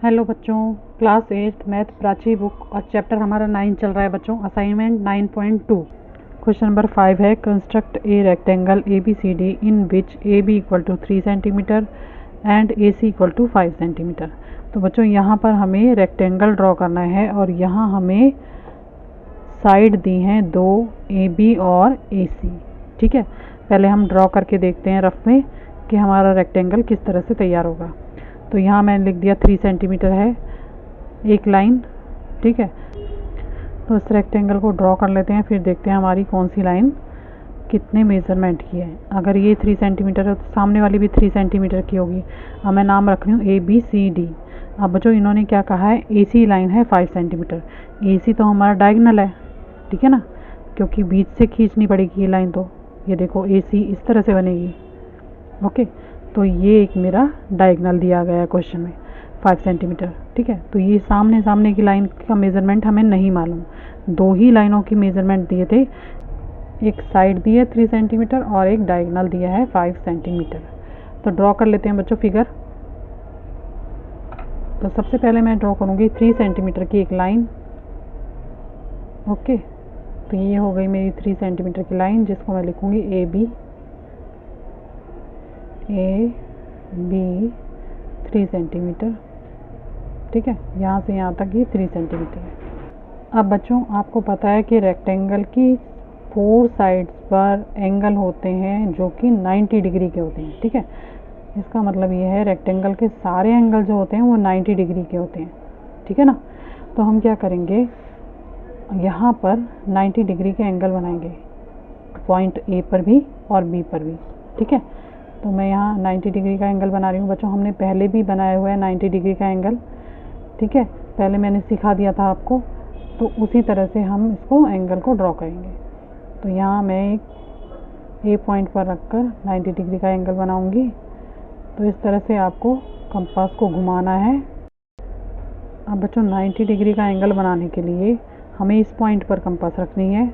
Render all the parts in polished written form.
Hello बच्चों, class 8 math Prachi book और chapter हमारा 9 चल रहा है बच्चों। असाइनमेंट 9.2 क्वेश्चन नंबर 5 है construct a rectangle A B C D in which A B equal to 3 centimetre and A C equal to 5 centimetre. तो बच्चों यहाँ पर हमें रेक्टेंगल ड्रॉ करना है और यहाँ हमें साइड दी हैं 2 ए बी और ए सी। ठीक है, पहले हम ड्रॉ करके देखते हैं रफ में कि हमारा रेक्टेंगल किस तरह से तैयार होगा। तो यहाँ मैंने लिख दिया 3 सेंटीमीटर है एक लाइन। ठीक है, तो इस रेक्टेंगल को ड्रॉ कर लेते हैं, फिर देखते हैं हमारी कौन सी लाइन कितने मेज़रमेंट की है। अगर ये 3 सेंटीमीटर है तो सामने वाली भी 3 सेंटीमीटर की होगी। अब मैं नाम रख रही हूँ ए बी सी डी। अब बच्चों इन्होंने क्या कहा है, ए सी लाइन है 5 सेंटीमीटर। ए सी तो हमारा डायगनल है, ठीक है ना, क्योंकि बीच से खींचनी पड़ेगी ये लाइन। तो ये देखो ए सी इस तरह से बनेगी। ओके, तो ये एक मेरा डायगनल दिया गया है क्वेश्चन में 5 सेंटीमीटर। ठीक है, तो ये सामने सामने की लाइन का मेज़रमेंट हमें नहीं मालूम। 2 ही लाइनों की मेज़रमेंट दिए थे, एक साइड दी है 3 सेंटीमीटर और एक डायगनल दिया है 5 सेंटीमीटर। तो ड्रॉ कर लेते हैं बच्चों फिगर। तो सबसे पहले मैं ड्रॉ करूँगी 3 सेंटीमीटर की एक लाइन। ओके, तो ये हो गई मेरी 3 सेंटीमीटर की लाइन, जिसको मैं लिखूँगी ए बी 3 सेंटीमीटर। ठीक है, यहाँ से यहाँ तक ये 3 सेंटीमीटर है। अब बच्चों आपको पता है कि रेक्टेंगल की 4 साइड्स पर एंगल होते हैं जो कि 90 डिग्री के होते हैं। ठीक है, इसका मतलब ये है रेक्टेंगल के सारे एंगल जो होते हैं वो 90 डिग्री के होते हैं। ठीक है ना, तो हम क्या करेंगे, यहाँ पर 90 डिग्री के एंगल बनाएंगे, पॉइंट ए पर भी और बी पर भी। ठीक है, तो मैं यहाँ 90 डिग्री का एंगल बना रही हूँ बच्चों। हमने पहले भी बनाया हुआ है 90 डिग्री का एंगल। ठीक है, पहले मैंने सिखा दिया था आपको, तो उसी तरह से हम इसको एंगल को ड्रॉ करेंगे। तो यहाँ मैं एक ए पॉइंट पर रखकर 90 डिग्री का एंगल बनाऊँगी। तो इस तरह से आपको कंपास को घुमाना है। अब बच्चों 90 डिग्री का एंगल बनाने के लिए हमें इस पॉइंट पर कंपास रखनी है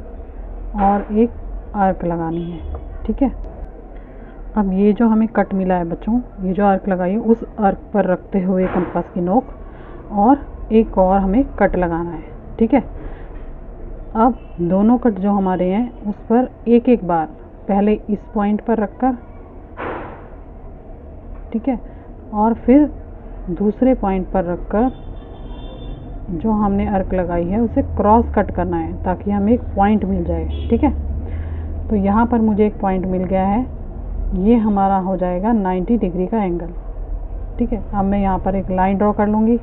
और एक आर्क लगानी है। ठीक है, अब ये जो हमें कट मिला है बच्चों, ये जो आर्क लगाई है उस आर्क पर रखते हुए कंपास की नोक और एक और हमें कट लगाना है। ठीक है, अब दोनों कट जो हमारे हैं उस पर एक एक बार पहले इस पॉइंट पर रखकर, ठीक है, और फिर दूसरे पॉइंट पर रखकर जो हमने आर्क लगाई है उसे क्रॉस कट करना है ताकि हमें एक पॉइंट मिल जाए। ठीक है, तो यहाँ पर मुझे एक पॉइंट मिल गया है, ये हमारा हो जाएगा 90 डिग्री का एंगल। ठीक है, अब मैं यहाँ पर एक लाइन ड्रॉ कर लूँगी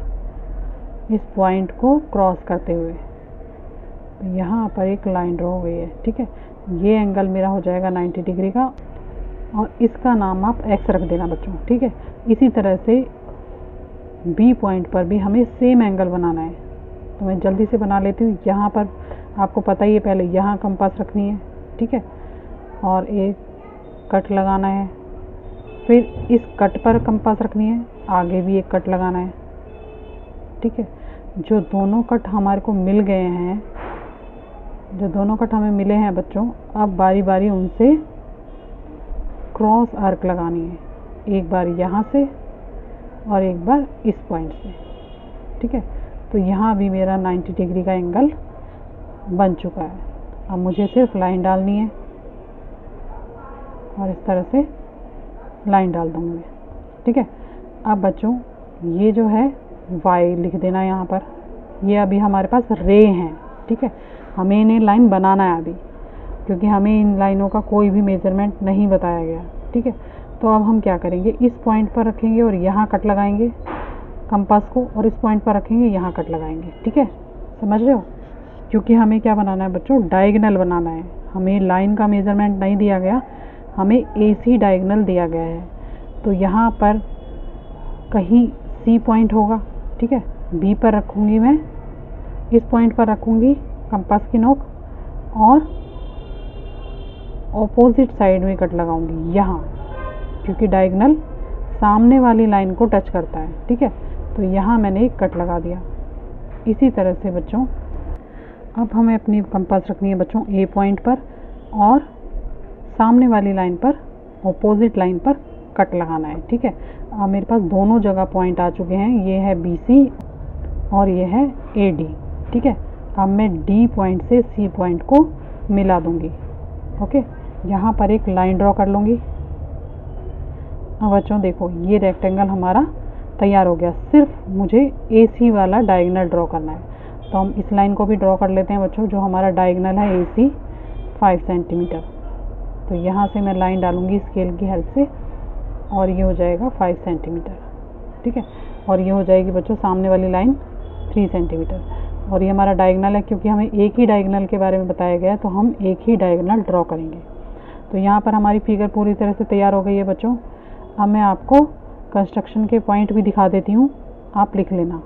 इस पॉइंट को क्रॉस करते हुए। तो यहाँ पर एक लाइन ड्रॉ हो गई है। ठीक है, ये एंगल मेरा हो जाएगा 90 डिग्री का और इसका नाम आप एक्स रख देना बच्चों। ठीक है, इसी तरह से बी पॉइंट पर भी हमें सेम एंगल बनाना है। तो मैं जल्दी से बना लेती हूँ। यहाँ पर आपको पता ही है, पहले यहाँ कंपास रखनी है। ठीक है, और एक कट लगाना है, फिर इस कट पर कंपास रखनी है, आगे भी एक कट लगाना है। ठीक है, जो दोनों कट हमारे को मिल गए हैं, जो दोनों कट हमें मिले हैं बच्चों, अब बारी बारी उनसे क्रॉस आर्क लगानी है, एक बार यहाँ से और एक बार इस पॉइंट से। ठीक है, तो यहाँ भी मेरा 90 डिग्री का एंगल बन चुका है। अब मुझे सिर्फ लाइन डालनी है और इस तरह से लाइन डाल दूँगी मैं। ठीक है, अब बच्चों ये जो है y लिख देना यहाँ पर, ये अभी हमारे पास रे हैं। ठीक है, हमें इन्हें लाइन बनाना है अभी, क्योंकि हमें इन लाइनों का कोई भी मेज़रमेंट नहीं बताया गया। ठीक है, तो अब हम क्या करेंगे, इस पॉइंट पर रखेंगे और यहाँ कट लगाएंगे कंपास को, और इस पॉइंट पर रखेंगे, यहाँ कट लगाएंगे। ठीक है, समझ रहे हो, क्योंकि हमें क्या बनाना है बच्चों, डायगनल बनाना है। हमें लाइन का मेज़रमेंट नहीं दिया गया, हमें ए सी डायगनल दिया गया है। तो यहाँ पर कहीं सी पॉइंट होगा। ठीक है, बी पर रखूँगी मैं, इस पॉइंट पर रखूँगी कंपास की नोक और ऑपोजिट साइड में कट लगाऊंगी यहाँ, क्योंकि डायगनल सामने वाली लाइन को टच करता है। ठीक है, तो यहाँ मैंने एक कट लगा दिया। इसी तरह से बच्चों अब हमें अपनी कंपास रखनी है बच्चों ए पॉइंट पर और सामने वाली लाइन पर, ऑपोजिट लाइन पर कट लगाना है। ठीक है, अब मेरे पास दोनों जगह पॉइंट आ चुके हैं, ये है BC और ये है AD। ठीक है, अब मैं D पॉइंट से C पॉइंट को मिला दूंगी। ओके, यहाँ पर एक लाइन ड्रॉ कर लूँगी। अब बच्चों देखो, ये रेक्टेंगल हमारा तैयार हो गया, सिर्फ मुझे AC वाला डायगोनल ड्रॉ करना है। तो हम इस लाइन को भी ड्रॉ कर लेते हैं बच्चों, जो हमारा डायगोनल है AC 5 सेंटीमीटर। तो यहाँ से मैं लाइन डालूँगी स्केल की हेल्प से और ये हो जाएगा 5 सेंटीमीटर। ठीक है, और ये हो जाएगी बच्चों सामने वाली लाइन 3 सेंटीमीटर। और ये हमारा डायगोनल है, क्योंकि हमें एक ही डायगोनल के बारे में बताया गया है तो हम एक ही डायगोनल ड्रॉ करेंगे। तो यहाँ पर हमारी फिगर पूरी तरह से तैयार हो गई है बच्चों। अब मैं आपको कंस्ट्रक्शन के पॉइंट भी दिखा देती हूँ, आप लिख लेना।